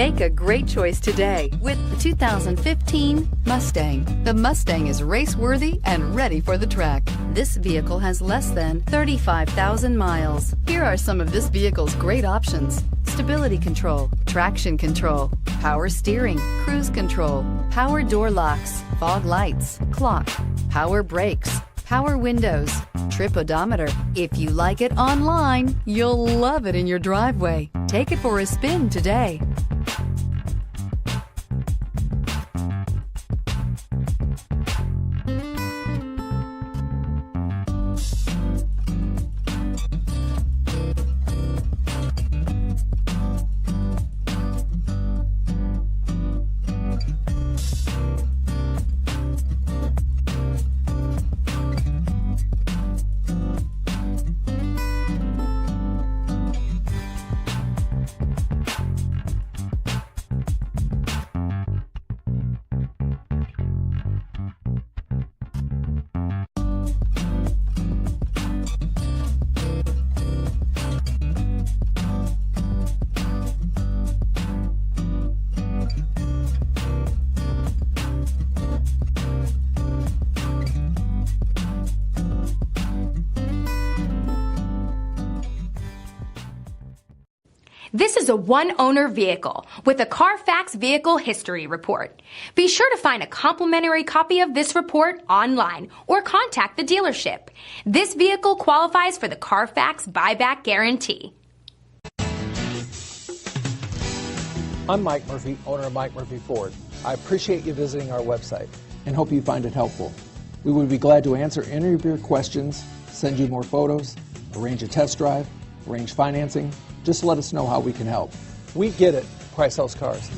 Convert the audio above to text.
Make a great choice today with the 2015 Mustang. The Mustang is race-worthy and ready for the track. This vehicle has less than 35,000 miles. Here are some of this vehicle's great options: stability control, traction control, power steering, cruise control, power door locks, fog lights, clock, power brakes, power windows, trip odometer. If you like it online, you'll love it in your driveway. Take it for a spin today. This is a one-owner vehicle with a Carfax Vehicle History Report. Be sure to find a complimentary copy of this report online or contact the dealership. This vehicle qualifies for the Carfax Buyback Guarantee. I'm Mike Murphy, owner of Mike Murphy Ford. I appreciate you visiting our website and hope you find it helpful. We would be glad to answer any of your questions, send you more photos, arrange a test drive, arrange financing. Just let us know how we can help. We get it. Price sells cars.